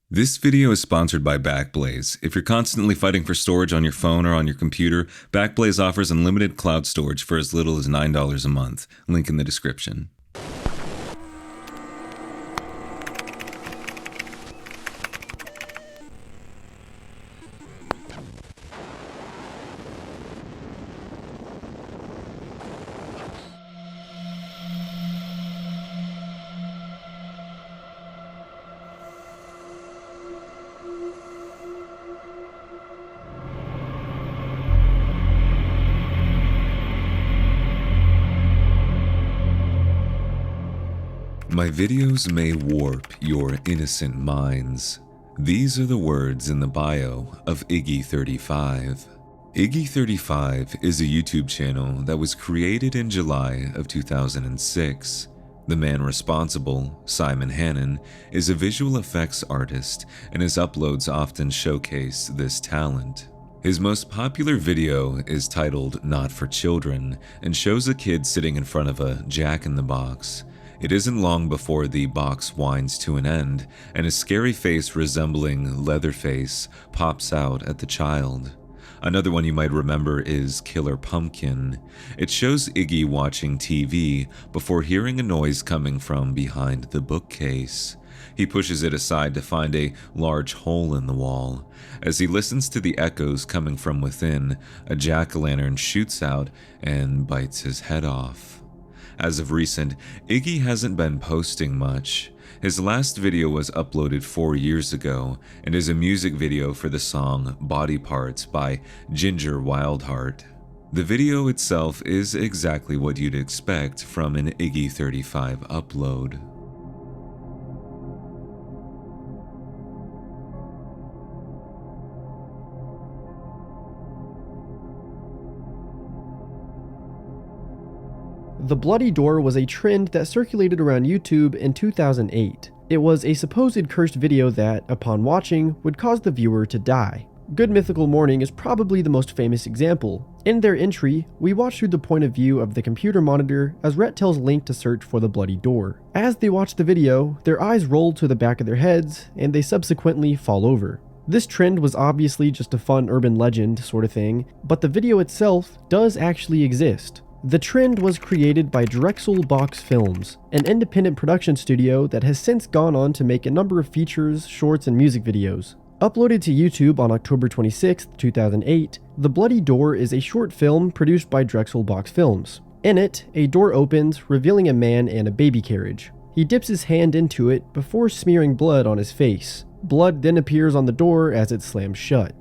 This video is sponsored by Backblaze. If you're constantly fighting for storage on your phone or on your computer, Backblaze offers unlimited cloud storage for as little as $9 a month. Link in the description. My videos may warp your innocent minds. These are the words in the bio of Iggy35. Iggy35 is a YouTube channel that was created in July of 2006. The man responsible, Simon Hannon, is a visual effects artist, and his uploads often showcase this talent. His most popular video is titled Not for Children and shows a kid sitting in front of a Jack-in-the-Box. It isn't long before the box winds to an end, and a scary face resembling Leatherface pops out at the child. Another one you might remember is Killer Pumpkin. It shows Iggy watching TV before hearing a noise coming from behind the bookcase. He pushes it aside to find a large hole in the wall. As he listens to the echoes coming from within, a jack-o'-lantern shoots out and bites his head off. As of recent, Iggy hasn't been posting much. His last video was uploaded 4 years ago and is a music video for the song Body Parts by Ginger Wildheart. The video itself is exactly what you'd expect from an Iggy35 upload. The bloody door was a trend that circulated around YouTube in 2008. It was a supposed cursed video that, upon watching, would cause the viewer to die. Good Mythical Morning is probably the most famous example. In their entry, we watch through the point of view of the computer monitor as Rhett tells Link to search for the bloody door. As they watch the video, their eyes roll to the back of their heads, and they subsequently fall over. This trend was obviously just a fun urban legend sort of thing, but the video itself does actually exist. The trend was created by Drexel Box Films, an independent production studio that has since gone on to make a number of features, shorts, and music videos. Uploaded to YouTube on October 26, 2008, The Bloody Door is a short film produced by Drexel Box Films. In it, a door opens, revealing a man and a baby carriage. He dips his hand into it before smearing blood on his face. Blood then appears on the door as it slams shut.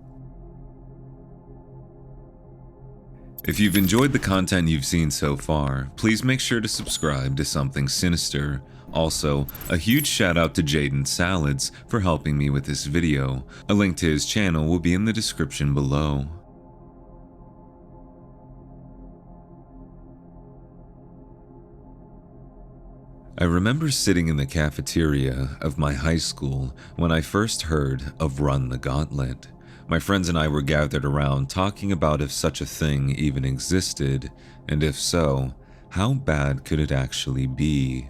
If you've enjoyed the content you've seen so far, please make sure to subscribe to Something Sinister. Also, a huge shout out to Jaden Salads for helping me with this video. A link to his channel will be in the description below. I remember sitting in the cafeteria of my high school when I first heard of Run the Gauntlet. My friends and I were gathered around talking about if such a thing even existed, and if so, how bad could it actually be?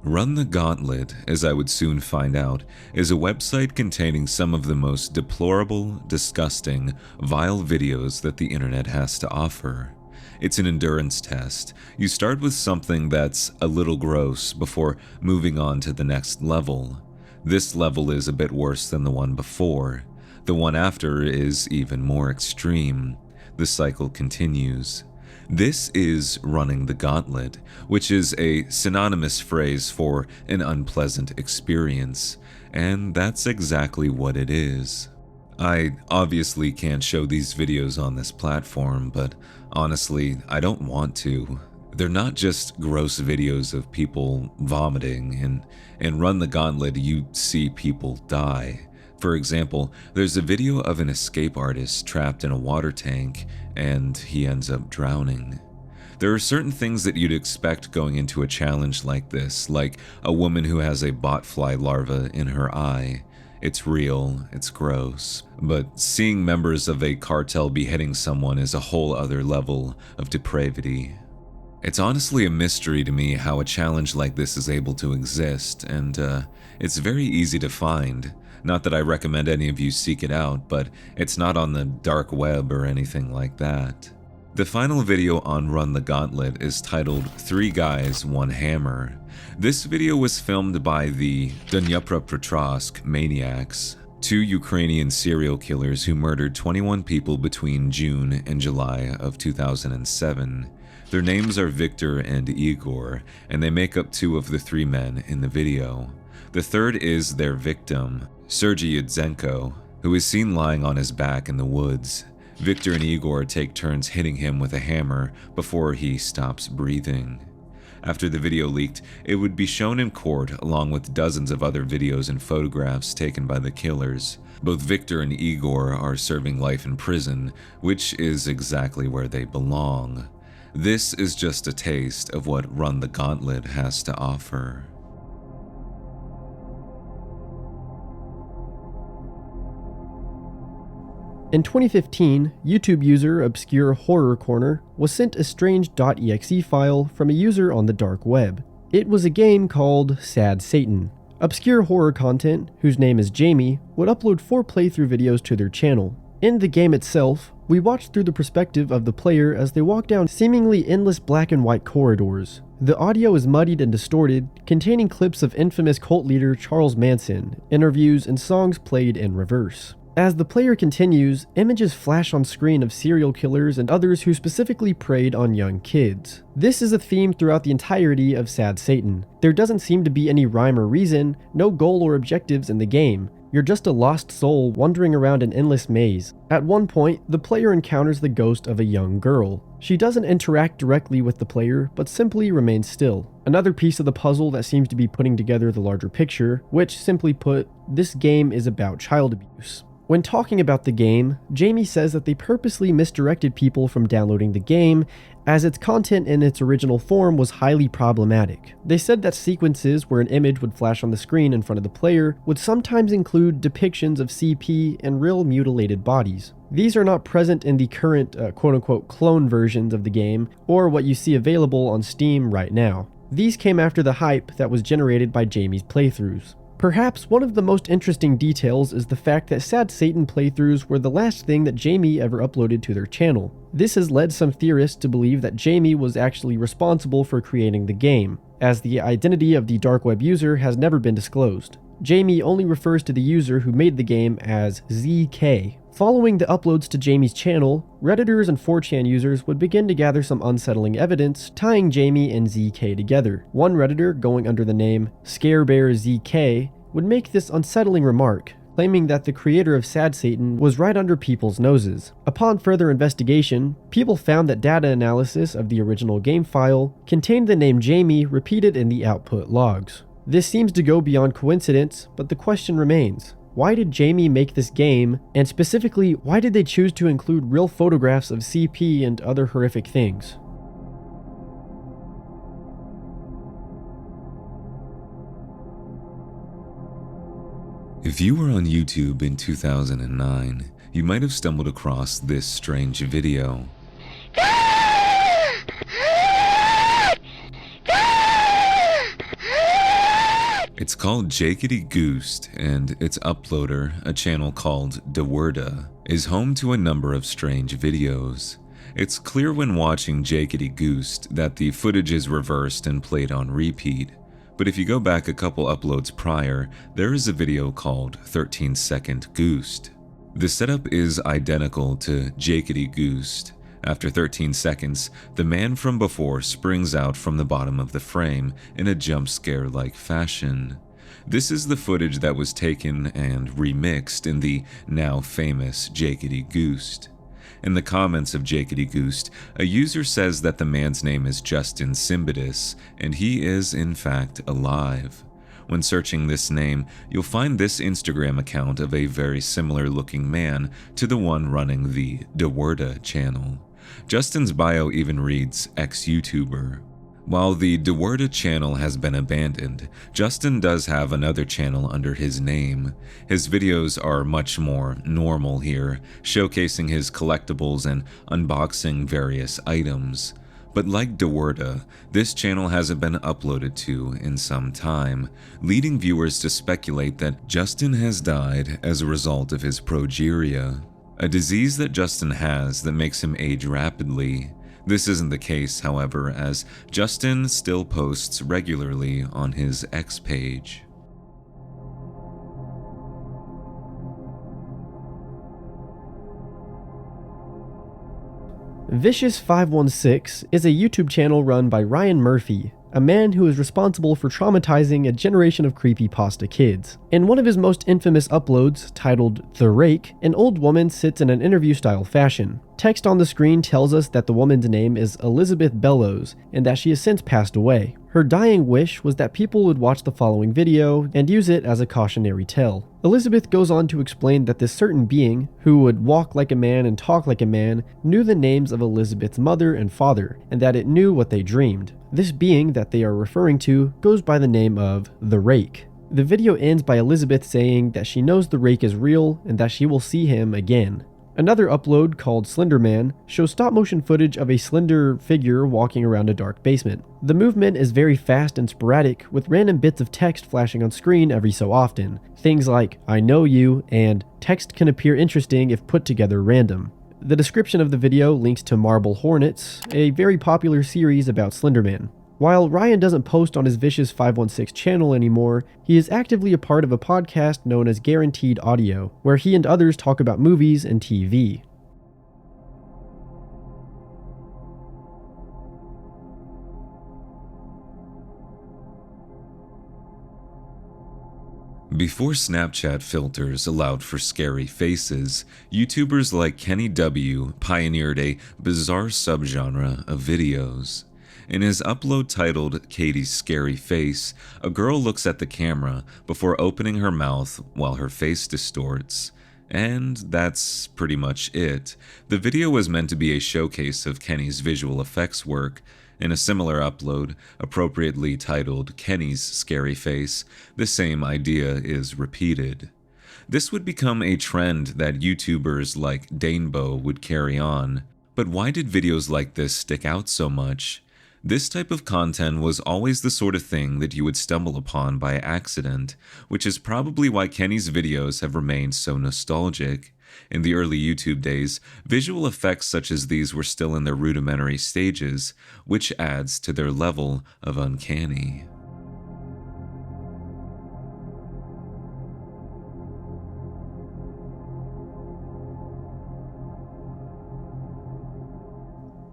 Run the Gauntlet, as I would soon find out, is a website containing some of the most deplorable, disgusting, vile videos that the internet has to offer. It's an endurance test. You start with something that's a little gross before moving on to the next level. This level is a bit worse than the one before. The one after is even more extreme. The cycle continues. This is running the gauntlet, which is a synonymous phrase for an unpleasant experience, and that's exactly what it is. I obviously can't show these videos on this platform, but honestly, I don't want to. They're not just gross videos of people vomiting. In Run the Gauntlet, you see people die. For example, there's a video of an escape artist trapped in a water tank, and he ends up drowning. There are certain things that you'd expect going into a challenge like this, like a woman who has a botfly larva in her eye. It's real, it's gross, but seeing members of a cartel beheading someone is a whole other level of depravity. It's honestly a mystery to me how a challenge like this is able to exist, and it's very easy to find. Not that I recommend any of you seek it out, but it's not on the dark web or anything like that. The final video on Run the Gauntlet is titled 3 Guys, 1 Hammer. This video was filmed by the Dnipropetrovsk Maniacs, 2 Ukrainian serial killers who murdered 21 people between June and July of 2007. Their names are Victor and Igor, and they make up 2 of the 3 men in the video. The third is their victim, Sergei Yudzenko, who is seen lying on his back in the woods. Victor and Igor take turns hitting him with a hammer before he stops breathing. After the video leaked, it would be shown in court along with dozens of other videos and photographs taken by the killers. Both Victor and Igor are serving life in prison, which is exactly where they belong. This is just a taste of what Run the Gauntlet has to offer. In 2015, YouTube user Obscure Horror Corner was sent a strange .exe file from a user on the dark web. It was a game called Sad Satan. Obscure horror content, whose name is Jamie, would upload 4 playthrough videos to their channel. In the game itself, we watch through the perspective of the player as they walk down seemingly endless black and white corridors. The audio is muddied and distorted, containing clips of infamous cult leader Charles Manson, interviews, and songs played in reverse. As the player continues, images flash on screen of serial killers and others who specifically preyed on young kids. This is a theme throughout the entirety of Sad Satan. There doesn't seem to be any rhyme or reason, no goal or objectives in the game. You're just a lost soul wandering around an endless maze. At one point, the player encounters the ghost of a young girl. She doesn't interact directly with the player, but simply remains still. Another piece of the puzzle that seems to be putting together the larger picture, which, simply put, this game is about child abuse. When talking about the game, Jamie says that they purposely misdirected people from downloading the game, as its content in its original form was highly problematic. They said that sequences where an image would flash on the screen in front of the player would sometimes include depictions of CP and real mutilated bodies. These are not present in the current quote-unquote clone versions of the game, or what you see available on Steam right now. These came after the hype that was generated by Jamie's playthroughs. Perhaps one of the most interesting details is the fact that Sad Satan playthroughs were the last thing that Jamie ever uploaded to their channel. This has led some theorists to believe that Jamie was actually responsible for creating the game, as the identity of the dark web user has never been disclosed. Jamie only refers to the user who made the game as ZK. Following the uploads to Jamie's channel, Redditors and 4chan users would begin to gather some unsettling evidence tying Jamie and ZK together. One Redditor, going under the name ScareBearZK, would make this unsettling remark, claiming that the creator of Sad Satan was right under people's noses. Upon further investigation, people found that data analysis of the original game file contained the name Jamie repeated in the output logs. This seems to go beyond coincidence, but the question remains. Why did Jamie make this game, and specifically, why did they choose to include real photographs of CP and other horrific things? If you were on YouTube in 2009, you might have stumbled across this strange video. It's called Jakety Ghoust, and its uploader, a channel called Dewerda, is home to a number of strange videos. It's clear when watching Jakety Ghoust that the footage is reversed and played on repeat, but if you go back a couple uploads prior, there is a video called 13-Second Ghost. The setup is identical to Jakety Ghoust. After 13 seconds, the man from before springs out from the bottom of the frame in a jump scare-like fashion. This is the footage that was taken and remixed in the now famous Jakety Ghoust. In the comments of Jakety Ghoust, a user says that the man's name is Justin Simbidis, and he is in fact alive. When searching this name, you'll find this Instagram account of a very similar looking man to the one running the Dewerda channel. Justin's bio even reads ex-YouTuber. While the Dewerda channel has been abandoned, Justin does have another channel under his name. His videos are much more normal here, showcasing his collectibles and unboxing various items. But like DeWerda, this channel hasn't been uploaded to in some time, leading viewers to speculate that Justin has died as a result of his progeria, a disease that Justin has that makes him age rapidly. This isn't the case, however, as Justin still posts regularly on his X page. Vicious516 is a YouTube channel run by Ryan Murphy, a man who is responsible for traumatizing a generation of creepypasta kids. In one of his most infamous uploads, titled The Rake, an old woman sits in an interview-style fashion. Text on the screen tells us that the woman's name is Elizabeth Bellows, and that she has since passed away. Her dying wish was that people would watch the following video and use it as a cautionary tale. Elizabeth goes on to explain that this certain being, who would walk like a man and talk like a man, knew the names of Elizabeth's mother and father, and that it knew what they dreamed. This being that they are referring to goes by the name of The Rake. The video ends by Elizabeth saying that she knows the Rake is real and that she will see him again. Another upload, called Slender Man, shows stop-motion footage of a slender figure walking around a dark basement. The movement is very fast and sporadic, with random bits of text flashing on screen every so often. Things like, "I know you," and "text can appear interesting if put together random." The description of the video links to Marble Hornets, a very popular series about Slender Man. While Ryan doesn't post on his Vicious516 channel anymore, he is actively a part of a podcast known as Guaranteed Audio, where he and others talk about movies and TV. Before Snapchat filters allowed for scary faces, YouTubers like Kenny W pioneered a bizarre subgenre of videos. In his upload titled Katie's Scary Face, a girl looks at the camera before opening her mouth while her face distorts. And that's pretty much it. The video was meant to be a showcase of Kenny's visual effects work. In a similar upload, appropriately titled Kenny's Scary Face, the same idea is repeated. This would become a trend that YouTubers like Danebo would carry on. But why did videos like this stick out so much? This type of content was always the sort of thing that you would stumble upon by accident, which is probably why Kenny's videos have remained so nostalgic. In the early YouTube days, visual effects such as these were still in their rudimentary stages, which adds to their level of uncanny.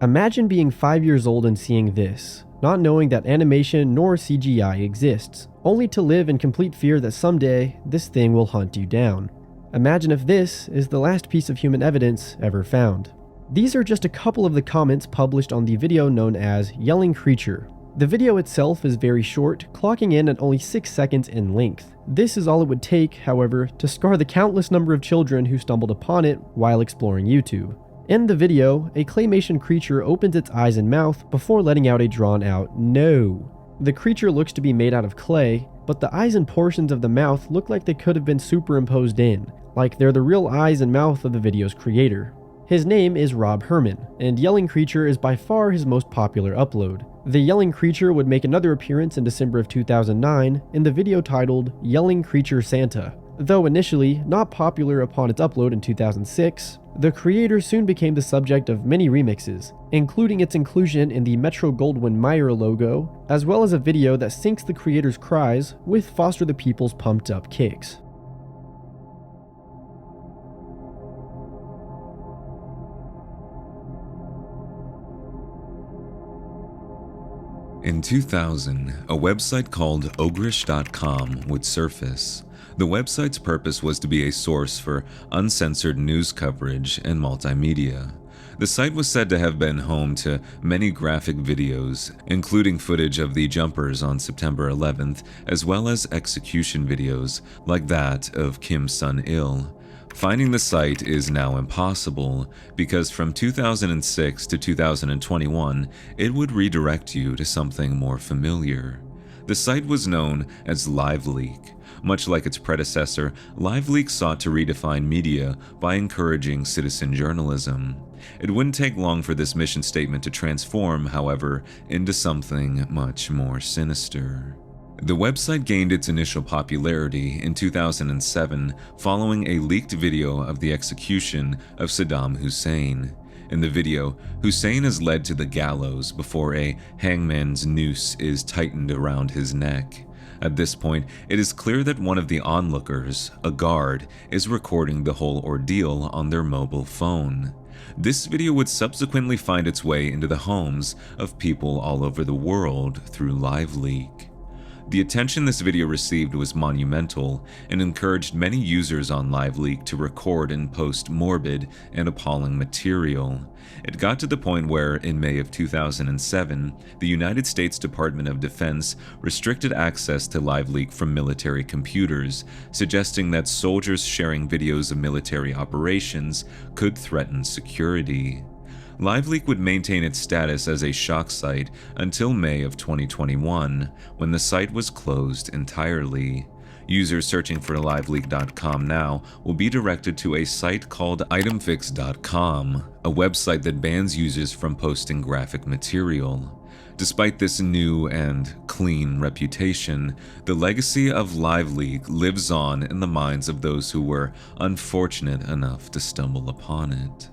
Imagine being 5 years old and seeing this, not knowing that animation nor CGI exists, only to live in complete fear that someday this thing will hunt you down. Imagine if this is the last piece of human evidence ever found. These are just a couple of the comments published on the video known as Yelling Creature. The video itself is very short, clocking in at only 6 seconds in length. This is all it would take, however, to scar the countless number of children who stumbled upon it while exploring YouTube. In the video, a claymation creature opens its eyes and mouth before letting out a drawn-out "no." The creature looks to be made out of clay, but the eyes and portions of the mouth look like they could have been superimposed in, like they're the real eyes and mouth of the video's creator. His name is Rob Herman, and Yelling Creature is by far his most popular upload. The Yelling Creature would make another appearance in December of 2009 in the video titled Yelling Creature Santa. Though initially not popular upon its upload in 2006, the creator soon became the subject of many remixes, including its inclusion in the Metro-Goldwyn-Mayer logo, as well as a video that syncs the creator's cries with Foster the People's pumped-up kicks. In 2000, a website called ogrish.com would surface. The website's purpose was to be a source for uncensored news coverage and multimedia. The site was said to have been home to many graphic videos, including footage of the jumpers on September 11th, as well as execution videos, like that of Kim Sun-il. Finding the site is now impossible, because from 2006 to 2021, it would redirect you to something more familiar. The site was known as LiveLeak. Much like its predecessor, LiveLeak sought to redefine media by encouraging citizen journalism. It wouldn't take long for this mission statement to transform, however, into something much more sinister. The website gained its initial popularity in 2007 following a leaked video of the execution of Saddam Hussein. In the video, Hussein is led to the gallows before a hangman's noose is tightened around his neck. At this point, it is clear that one of the onlookers, a guard, is recording the whole ordeal on their mobile phone. This video would subsequently find its way into the homes of people all over the world through LiveLeak. The attention this video received was monumental and encouraged many users on LiveLeak to record and post morbid and appalling material. It got to the point where, in May of 2007, the United States Department of Defense restricted access to LiveLeak from military computers, suggesting that soldiers sharing videos of military operations could threaten security. LiveLeak would maintain its status as a shock site until May of 2021, when the site was closed entirely. Users searching for LiveLeak.com now will be directed to a site called itemfix.com, a website that bans users from posting graphic material. Despite this new and clean reputation, the legacy of LiveLeak lives on in the minds of those who were unfortunate enough to stumble upon it.